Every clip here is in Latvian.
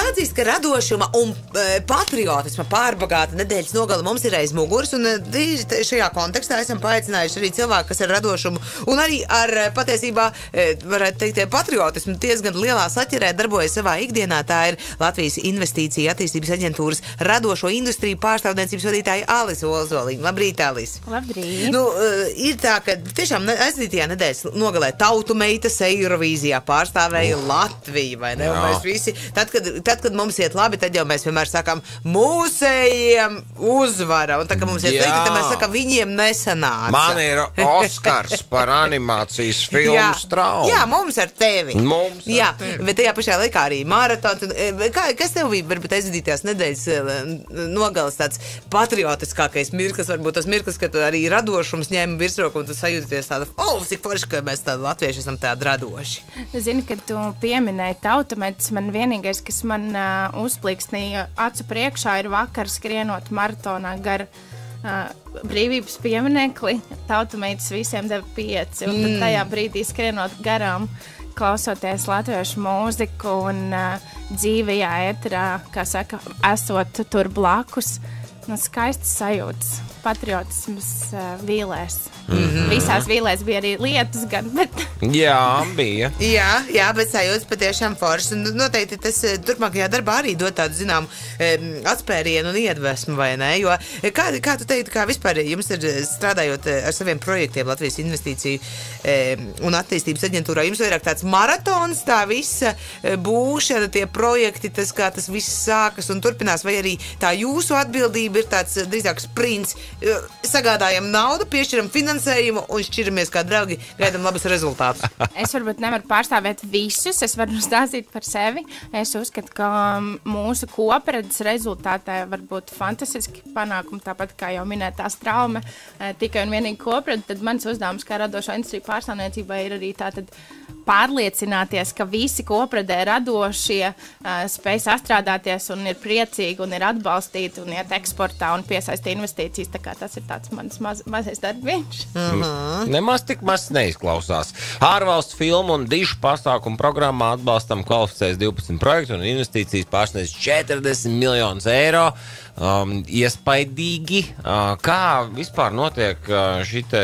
jāatzīst, ka radošuma un patriotisma pārbagāta nedēļas nogala mums ir aiz muguras, un šajā kontekstā esam paaicinājuši arī cilvēku, kas ar radošumu un arī ar patiesībā, varētu teikt, patriotismu diezgan lielā saķerē darbojas savā ikdienā. Tā ir Latvijas Investīcija attīstības aģentūras radošo industriju pārstāvniecības vadītāja Alise Ozoliņa. Labrīt, Alise! Labrīt! Ir tā, ka tiešām aizdītajā nedēļas nogalē Tautu meitas Eirovīzijā pārstāvēja Latviju, vai ne? Un mēs visi, tad, kad mums iet labi, tad jau mēs vienmēr sakām, mūsējiem uzvara. Un tā, ka mums iet slikti, tad mēs sakām, viņiem nesanāca. Man ir Oskars par animācijas filmu Straume. Jā, mums ar tevi. Jā, bet tajā pašā laikā arī maratons. Kas tev bija, varbūt aizdītajās nedēļas nogalas tāds patriotiskākais mirklis, varbūt tas mirklis, ka tu arī radošums ņēma virsroku un tu sajūties tāda, cik forši, ka mēs tādi latvieši esam tādi radoši. Zini, kad tu pieminēji tautameitas, man vienīgais, kas man uzplīksnīja acu priekšā, ir vakar skrienot maratonā gar brīvības pieminekli. Tautameitas visiem deva 5, un tad tajā brīdī skrienot garām, klausoties latviešu mūziku un dzīvajā ēterā, kā saka, esot tur blakus, skaistas sajūtas, patriotisms vīlēs. Visās vīlēs bija arī lietas gan, bet... Jā, bija. Jā, bet sajūtas patiešām foršas. Un noteikti tas turpmākajā darbā arī dod tādu, zinām, atspērienu un iedvesmu, vai ne? Jo, kā tu teiktu, kā vispār jums ir strādājot ar saviem projektiem Latvijas Investīciju un attīstības aģentūrā, jums vairāk tāds maratons, tā visa būšana, tie projekti, tas kā tas viss sākas un turpinās, vai arī tā jūsu atbildība ir tāds drīzāk sprints, sagādājam naudu, piešķiram finansējumu un šķiramies kā draugi, gaidam labus rezultātus. Es varbūt nevaru pārstāvēt visus, es varu stāstīt par sevi. Es uzskatu, ka mūsu kopredzes rezultātā var būt fantastiski panākumi, tāpat kā jau minētā Straume, tikai un vienīgi kopredze, tad mans uzdevums kā radošo industriju pārstāvniecībā ir arī tātad pārliecināties, ka visi kopredē radošie spēj sastrādāties un ir priecīgi un ir atbalstīti un iet eksportā un piesaista investīcijas. Tā kā tas ir tāds mans mazais darbiņš. Nemaz tik maz neizklausās. Ārvalstu filmu un dišu pasākumu programmā atbalstam kvalificēs 12 projektu un investīcijas pārsniedz 40 miljonus eiro. Iespaidīgi. Kā vispār notiek šite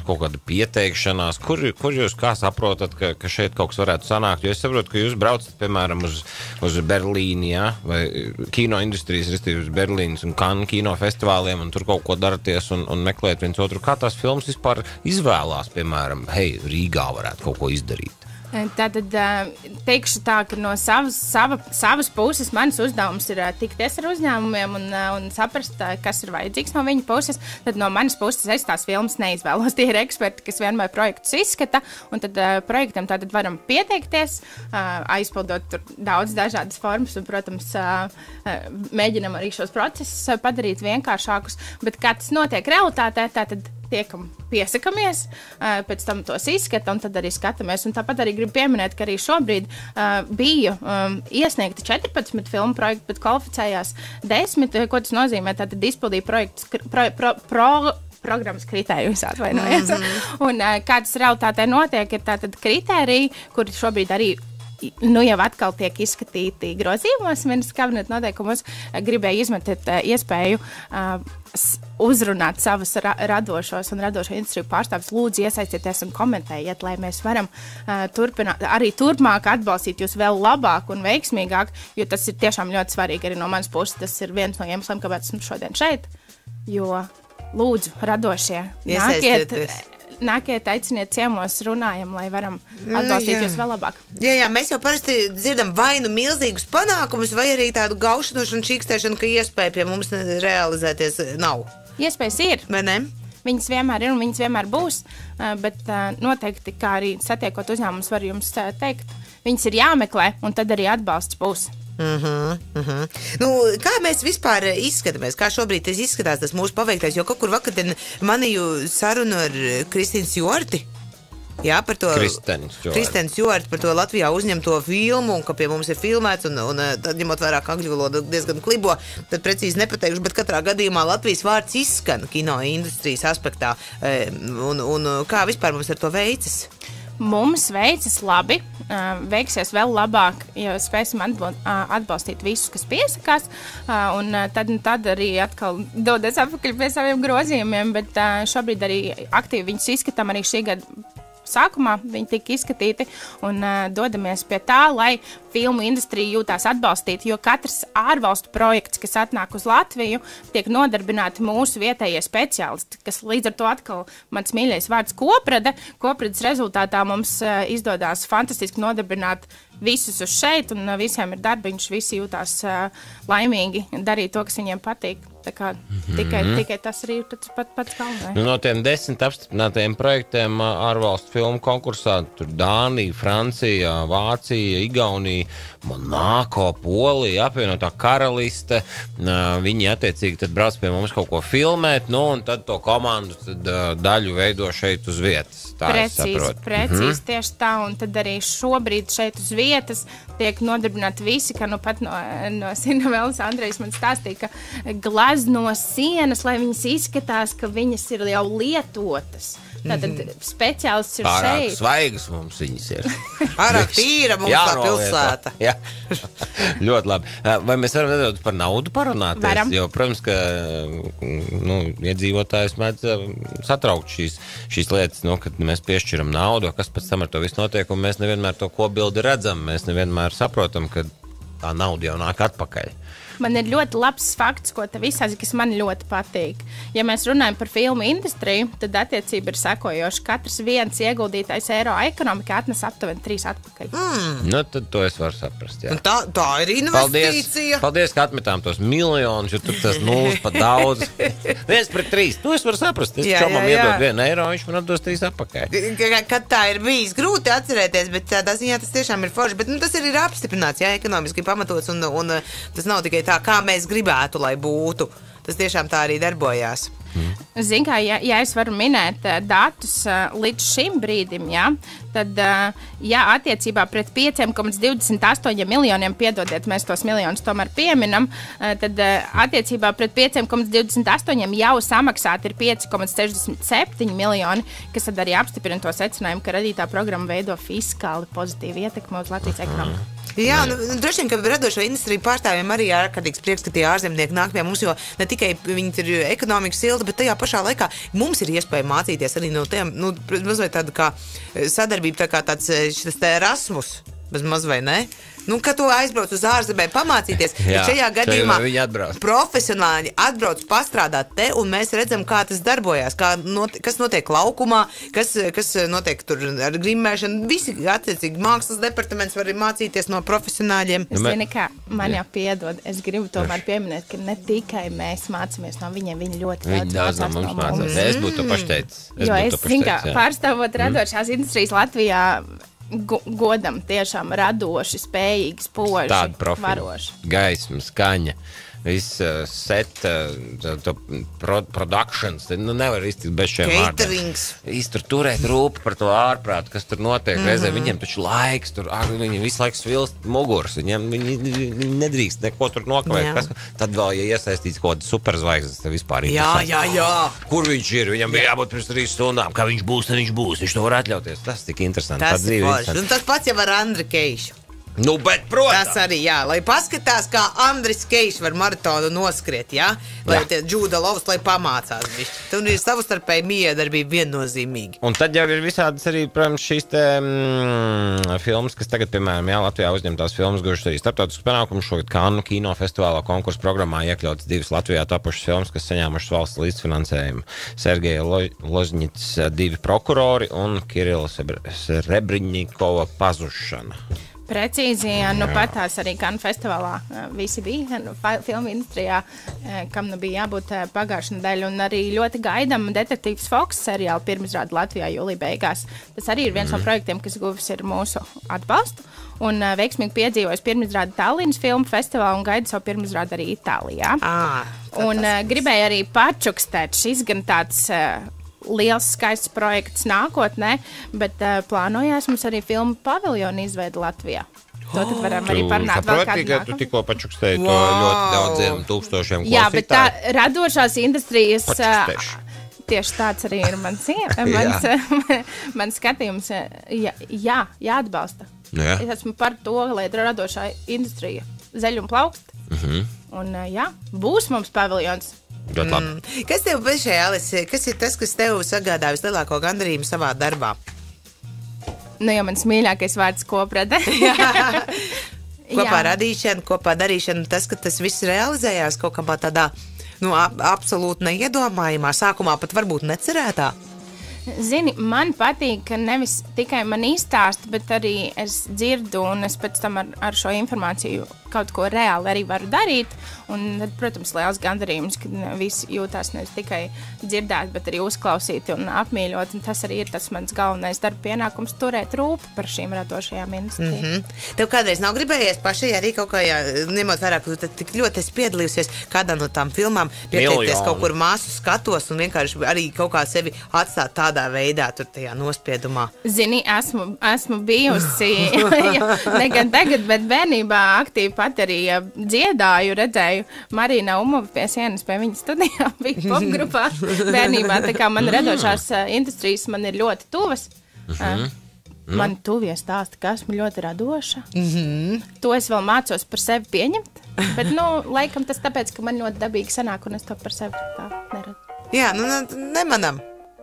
kaut kāda pieteikšanās? Kur jūs kā saprotat, ka šeit kaut kas varētu sanākt? Jo es saprotu, ka jūs braucat, piemēram, uz Berlīni, ja? Vai kino industrijas, restīvi uz Berlīnas un Cannes kino festivāliem, un tur kaut ko daraties un meklēt viens otru. Kā tās filmas vispār izvēlās, piemēram, Rīgā varētu kaut ko izdarīt? Tātad teikšu tā, ka no savas puses mans uzdevums ir tikties ar uzņēmumiem un saprast, kas ir vajadzīgs no viņa puses. Tad no manas puses es tās filmas neizvēlos. Tie ir eksperti, kas vienmēr projektus izskata, un tad projektam tātad varam pieteikties, aizpildot tur daudz dažādas formas, un, protams, mēģinam arī šos procesus padarīt vienkāršākus. Bet kā tas notiek realitātē, tātad tiekam piesakamies, pēc tam tos izskata un tad arī skatāmies. Un tāpat arī gribu pieminēt, ka arī šobrīd bija iesniegti 14 filmu projekti, bet kvalificējās 10, ko tas nozīmē, tātad izpildīja projektus programmas kritērijus, atvainojies. Un kā tas realitātē notiek, ir tātad kritēriji, kuri šobrīd arī jau atkal tiek izskatīti grozījumos, ministrs kabineta noteikumos. Gribēju izmantot iespēju uzrunāt savus radošos un radošo industriju pārstāvjus. Lūdzu, iesaistieties un komentējiet, lai mēs varam turpināt, arī turpmāk atbalstīt jūs vēl labāk un veiksmīgāk, jo tas ir tiešām ļoti svarīgi arī no manas puses. Tas ir viens no iemesliem, kāpēc esmu šodien šeit, jo lūdzu, radošie, nākiet, aiciniet ciemos, runājam, lai varam atbalstīt jūs vēl labāk. Jā, mēs jau parasti dzirdam vai nu milzīgus panākumus, vai arī tādu gaušanošu un čīkstēšanu, ka iespēja pie mums realizēties nav. Iespējas ir. Vai ne? Viņas vienmēr ir un viņas vienmēr būs, bet noteikti, kā arī satiekot uzņēmumus, var jums teikt, viņas ir jāmeklē un tad arī atbalsts būs. Nu, kā mēs vispār izskatāmies? Kā šobrīd izskatās tas mūsu paveiktais? Jo kaut kur vakardien manīju sarunu ar Kristīnu Stjorti. Jā, par to Kristēnu Stjorti, par to Latvijā uzņemto filmu, un ka pie mums ir filmēts, un tad, ņemot vairāk angļu valodu diezgan klibo, tad precīzi nepateikšu, bet katrā gadījumā Latvijas vārds izskan kino industrijas aspektā. Un kā vispār mums ar to veicas? mums veicas labi, veiksies vēl labāk, ja spēsim atbalstīt visus, kas piesakās, un tad arī atkal dodas atpakaļ pie saviem grozījumiem, bet šobrīd arī aktīvi viņus izskatām arī šī gada sākumā viņi tika izskatīti un dodamies pie tā, lai filmu industrija jūtās atbalstīta, jo katrs ārvalstu projekts, kas atnāk uz Latviju, tiek nodarbināti mūsu vietējie speciālisti, kas līdz ar to atkal mans mīļais vārds koprade. Koprades rezultātā mums izdodās fantastiski nodarbināt visus uz šeit, un visiem ir darbiņš, visi jūtās laimīgi darīt to, kas viņiem patīk. Tā kā tikai tas arī ir pats galvenais. No tiem 10 apstiprinātajiem projektiem ārvalstu filmu konkursā, tur Dānija, Francija, Vācija, Igaunija, Monako, Polija, apvienotā karaliste, viņi attiecīgi tad brauc pie mums kaut ko filmēt, un tad to komandu daļu veido šeit uz vietas. Precīzi, tieši tā, un tad arī šobrīd šeit uz vietas tiek nodarbināti visi, ka pat no Sinavēlas Andrejs man stāstīja, ka glazno sienas, lai viņas izskatās, ka viņas ir jau lietotas. Tātad speciālists ir pārāk šeit. Pārāk svaigas mums viņas ir. Pārāk tīra mums tā pilsēta. Jā, ļoti labi. Vai mēs varam nedaudz par naudu parunāties? Varam. Jo, protams, ka iedzīvotājs mēdz satraukt šīs lietas, kad mēs piešķiram naudu, kas pēc tam ar to viss notiek, un mēs nevienmēr to kobildi redzam, mēs nevienmēr saprotam, ka tā nauda jau nāk atpakaļ. Man ir ļoti labs fakts, ko te visāzi, kas man ļoti patīk. Ja mēs runājam par filmu industriju, tad attiecība ir sekojoša. Katrs viens ieguldītais eiro ekonomikā atnes aptuveni 3 atpakaļ. Tad to es varu saprast, jā. Un tā ir investīcija. Paldies, ka atmetām tos miljonus, jo tur tas nulles pat daudz. 1/3, to es varu saprast. Es čomam iedod 1 eiro, viņš man atdos 3 atpakaļ. Kad tā ir bijis grūti atcerēties, bet tādā ziņā tas tiešām ir forši. Bet tas ir apstiprināts, jā, ekonomiski pamatots, un tas nav tikai tā, kā mēs gribētu, lai būtu. Tas tiešām tā arī darbojās. Zin kā, ja es varu minēt datus līdz šim brīdim, tad, attiecībā pret 5,28 miljoniem, piedodiet, mēs tos miljonus tomēr pieminam, tad attiecībā pret 5,28 jau samaksāti ir 5,67 miljoni, kas tad arī apstiprina to secinājumu, ka radītā programma veido fiskāli pozitīvu ietekmi uz Latvijas ekonomiku. Jā, droši vien, ka radošo industriju pārstāvjiem arī ārkārtīgs prieks, ka tie ārzemnieki nāk pie mums, jo ne tikai viņi ir ekonomikas silta, bet tajā pašā laikā mums ir iespēja mācīties arī no tiem, mazliet tāda kā sadarbība, tā kā tāds šis Erasmus, maz vai ne? Kad tu aizbrauc uz ārzemē pamācīties, bet šajā gadījumā profesionāļi atbrauc pastrādāt te, un mēs redzam, kā tas darbojās, kas notiek laukumā, kas notiek tur ar grimēšanu. Visi attiecīgi mākslas departaments var mācīties no profesionāļiem. Zini kā, man jau piedod, es gribu tomēr pieminēt, ka ne tikai mēs mācāmies no viņiem, viņi ļoti daudz no mums mācās. Es būtu to pašteicis. Jo es zinu, kā pārstāvot radošās industrijas Latvijā, godam tiešām radoši, spējīgi, spoži, varoši. Gaisma, skaņa, viss set, productions, nevar iztikt bez šiem vārdiem. Tur turēt rūpi par to ārprātu, kas tur notiek. Reizē viņiem taču laiks, viņi visu laiku svilst muguras, viņi nedrīkst neko tur nokavēt. Tad vēl, ja iesaistīts kaut kāda superzvaigznes, tad vispār ir. Jā. Kur viņš ir? Viņam bija jābūt pirms 3 stundām. Kā viņš būs, viņš to var atļauties. Tas tik interesanti. Tas ir forši. Un tas pats jau ar Andri Keišu. Bet, protams. Tas arī, lai paskatās, kā Andris Keišs var maratonu noskriet, lai tie Džūda Lovs, lai pamācās bišķi. Tur ir savstarpēji miedarbība viennozīmīgi. Un tad jau ir visādas arī, protams, šīs te filmas, kas tagad, piemēram, Latvijā uzņemtās filmas guvušas arī starptautiskus panākumus. Šogad Kannu kinofestivālā konkursu programmā iekļautas 2 Latvijā tapušas filmas, kas saņēmušas valsts līdzfinansējumu. Sergeja Ložņits 2 prokurori un Kirila Srebrņikova pazušana. Precīzi, patās arī Kannu festivālā visi bija filmu industrijā, kam bija jābūt pagājušā nedēļa, un arī ļoti gaidām Detektīvs Foks seriālu pirmizrādi Latvijā jūlijā beigās. Tas arī ir viens no projektiem, kas guvis ir mūsu atbalstu, un veiksmīgi piedzīvojis pirmizrādi Tallinas filmu festivālā un gaida savu pirmizrādi arī Itālijā. Un gribēju arī pačukstēt, šis gan tāds liels, skaists projekts nākotnē, bet plānojās mums arī filmu paviljonu izveida Latvijā. To tad varam arī parunāt vēl kādu nākamā. Tu tikko pačukstēji to ļoti daudziem tūkstošiem klausītāju. Jā, bet tā radošās industrijas tieši tāds arī ir mans skatījums. Jāatbalsta. Jā. Es esmu par to, lai radošā industrija zeļ un plaukst. Un būs mums paviljons. Ļoti labi. Kas tev pašai, Alise, kas ir tas, kas tev sagādā vislielāko gandarījumu savā darbā? Nu, jau mans mīļākais vārds koprade. Kopā radīšana, kopā darīšana, tas, ka tas viss realizējās kaut kā tādā, absolūti neiedomājumā, sākumā pat varbūt necerētā. Zini, man patīk, ka nevis tikai man izstāsta, bet arī es dzirdu, un es pēc tam ar šo informāciju kaut ko reāli arī varu darīt. Un tad, protams, liels gandarījums, ka visi jūtās nevis tikai dzirdēt, bet arī uzklausīti un apmīļot. Un tas arī ir tas mans galvenais darba pienākums - turēt rūpi par šīm radošajām industrijām. Tev kādreiz nav gribējies pašai arī kaut kā, ņemot vērā, ka tu tik ļoti esi piedalījusies kādā no tām filmām, pieteikties kaut kur māsu skatos un vienkārši arī kaut kā sevi atstāt tādā veidā, tur tajā nospiedumā? Zini, esmu bijusi, ne gan tagad, bet bērnībā aktīvi pat arī dziedāju, redzēju Marīna Umova pie sienas pie viņas studijā, bija popgrupā bērnībā, tā kā man radošās industrijas man ir ļoti tuvas. Man tuvie stāsta, ka esmu ļoti radoša. To es vēl mācos par sevi pieņemt, bet, laikam tas tāpēc, ka man ļoti dabīgi sanāk, un es to par sevi tā neredzu. Jā,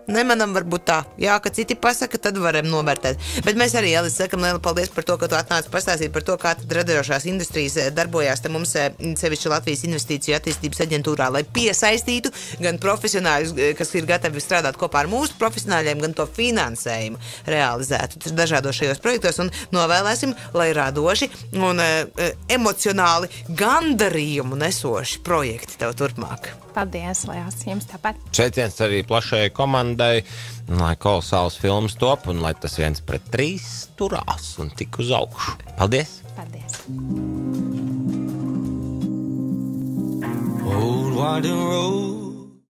nemanam varbūt tā. Jā, ka citi pasaka, tad varam novērtēt. Bet mēs arī, Alise, sakam lielu paldies par to, ka tu atnāci pastāstīt par to, kā tad radošās industrijas darbojās te mums sevišķi Latvijas Investīciju attīstības aģentūrā, lai piesaistītu gan profesionāļus, kas ir gatavi strādāt kopā ar mūsu profesionāļiem, gan to finansējumu realizētu dažādos šajos projektos un novēlēsim, lai radoši un emocionāli gandarījumu nesoši projekti tev turpmāk. Paldies, Lējās, jums tāpat. Sveiciens arī plašajai komandai, lai kolosāls filmas top un lai tas 1-3 turās un tik uz augšu. Paldies! Paldies! Old winding road